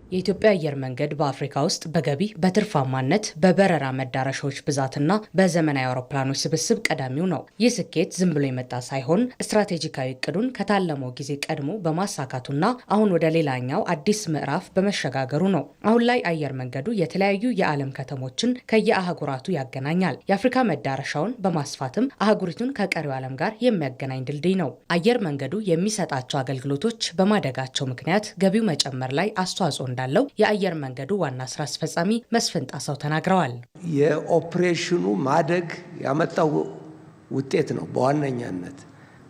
የኢትዮጵያ አየር መንገድ በአፍሪካ ውስጥ በገቢ በትርፋማነት በበረራ መዳረሻዎች ብዛትና በዘመናዊ አውሮፕላኖች ስብስብ ቀዳሚው ነው። ይህ ስኬት ዝም ብሎ የመጣ ሳይሆን ስትራቴጂካዊ እቅዱን ከታለመው ጊዜ ቀድሞ በማሳካቱና አሁን ወደ ሌላኛው አዲስ ምዕራፍ በመሸጋገሩ ነው። አሁን ላይ አየር መንገዱ የተለያዩ የዓለም ከተሞችን ከየአህጉራቱ ያገናኛል። የአፍሪካ መዳረሻውን በማስፋትም አህጉሪቱን ከቀሪው ዓለም ጋር የሚያገናኝ ድልድይ ነው። አየር መንገዱ የሚሰጣቸው አገልግሎቶች በማደጋቸው ምክንያት ገቢው መጨመር ላይ አስተዋጽኦ እንዳለው የአየር መንገዱ ዋና ስራ አስፈጻሚ መስፍን ጣሰው ተናግረዋል። የኦፕሬሽኑ ማደግ ያመጣው ውጤት ነው። በዋነኛነት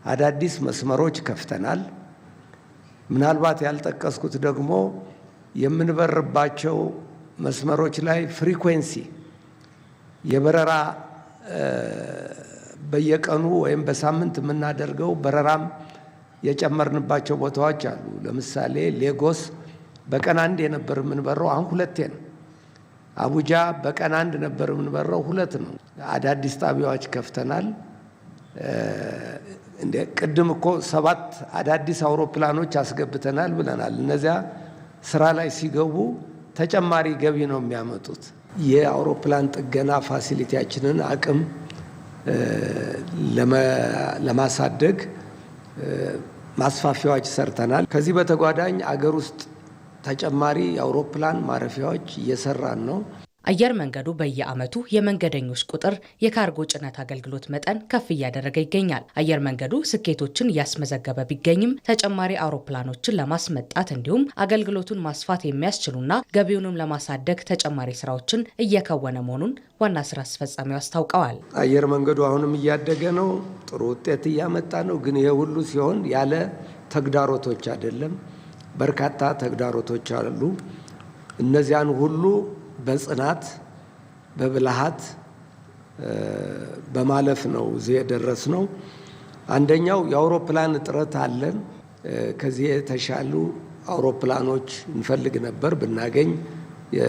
አዳዲስ መስመሮች ከፍተናል። ምናልባት ያልጠቀስኩት ደግሞ የምንበርባቸው መስመሮች ላይ ፍሪኩዌንሲ የበረራ በየቀኑ ወይም በሳምንት የምናደርገው በረራም የጨመርንባቸው ቦታዎች አሉ። ለምሳሌ ሌጎስ በቀን አንድ የነበር የምንበረው አሁን ሁለቴ ነው። አቡጃ በቀን አንድ ነበር የምንበረው ሁለት ነው። አዳዲስ ጣቢያዎች ከፍተናል። ቅድም እኮ 7 አዳዲስ አውሮፕላኖች አስገብተናል ብለናል። እነዚያ ስራ ላይ ሲገቡ ተጨማሪ ገቢ ነው የሚያመጡት። የአውሮፕላን ጥገና ፋሲሊቲያችንን አቅም ለማሳደግ ማስፋፊያዎች ሰርተናል። ከዚህ በተጓዳኝ አገር ውስጥ ተጨማሪ የአውሮፕላን ማረፊያዎች እየሰራን ነው። አየር መንገዱ በየዓመቱ የመንገደኞች ቁጥር፣ የካርጎ ጭነት አገልግሎት መጠን ከፍ እያደረገ ይገኛል። አየር መንገዱ ስኬቶችን እያስመዘገበ ቢገኝም ተጨማሪ አውሮፕላኖችን ለማስመጣት እንዲሁም አገልግሎቱን ማስፋት የሚያስችሉና ገቢውንም ለማሳደግ ተጨማሪ ስራዎችን እየከወነ መሆኑን ዋና ስራ አስፈጻሚው አስታውቀዋል። አየር መንገዱ አሁንም እያደገ ነው፣ ጥሩ ውጤት እያመጣ ነው። ግን ይሄ ሁሉ ሲሆን ያለ ተግዳሮቶች አይደለም። በርካታ ተግዳሮቶች አሉ። እነዚያን ሁሉ በጽናት በብልሃት በማለፍ ነው እዚህ የደረስነው። አንደኛው የአውሮፕላን እጥረት አለን። ከዚህ የተሻሉ አውሮፕላኖች እንፈልግ ነበር። ብናገኝ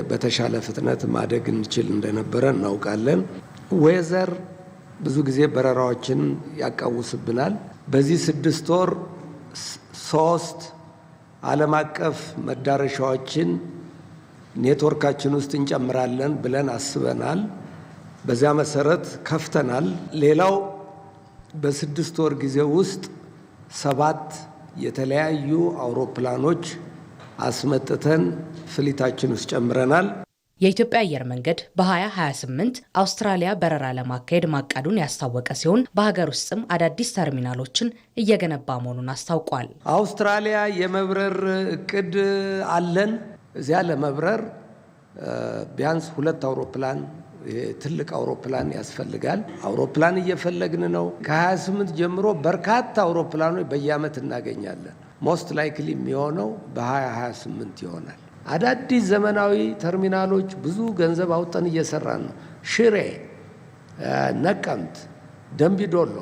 በተሻለ ፍጥነት ማደግ እንችል እንደነበረ እናውቃለን። ዌዘር ብዙ ጊዜ በረራዎችን ያቃውስብናል። በዚህ 6 ወር 3 ዓለም አቀፍ መዳረሻዎችን ኔትወርካችን ውስጥ እንጨምራለን ብለን አስበናል። በዚያ መሰረት ከፍተናል። ሌላው በ6 ወር ጊዜ ውስጥ 7 የተለያዩ አውሮፕላኖች አስመጥተን ፍሊታችን ውስጥ ጨምረናል። የኢትዮጵያ አየር መንገድ በ2028 አውስትራሊያ በረራ ለማካሄድ ማቀዱን ያስታወቀ ሲሆን በሀገር ውስጥም አዳዲስ ተርሚናሎችን እየገነባ መሆኑን አስታውቋል። አውስትራሊያ የመብረር እቅድ አለን። እዚያ ለመብረር ቢያንስ 2 አውሮፕላን ትልቅ አውሮፕላን ያስፈልጋል። አውሮፕላን እየፈለግን ነው። ከ28 ጀምሮ በርካታ አውሮፕላኖች በየዓመት እናገኛለን። ሞስት ላይክሊ የሚሆነው በ2028 ይሆናል። አዳዲስ ዘመናዊ ተርሚናሎች ብዙ ገንዘብ አውጥተን እየሰራን ነው። ሽሬ፣ ነቀምት፣ ደምቢዶሎ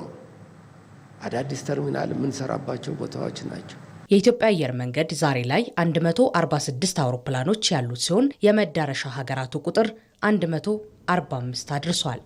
አዳዲስ ተርሚናል የምንሰራባቸው ቦታዎች ናቸው። የኢትዮጵያ አየር መንገድ ዛሬ ላይ 146 አውሮፕላኖች ያሉት ሲሆን የመዳረሻ ሀገራቱ ቁጥር 145 አድርሷል።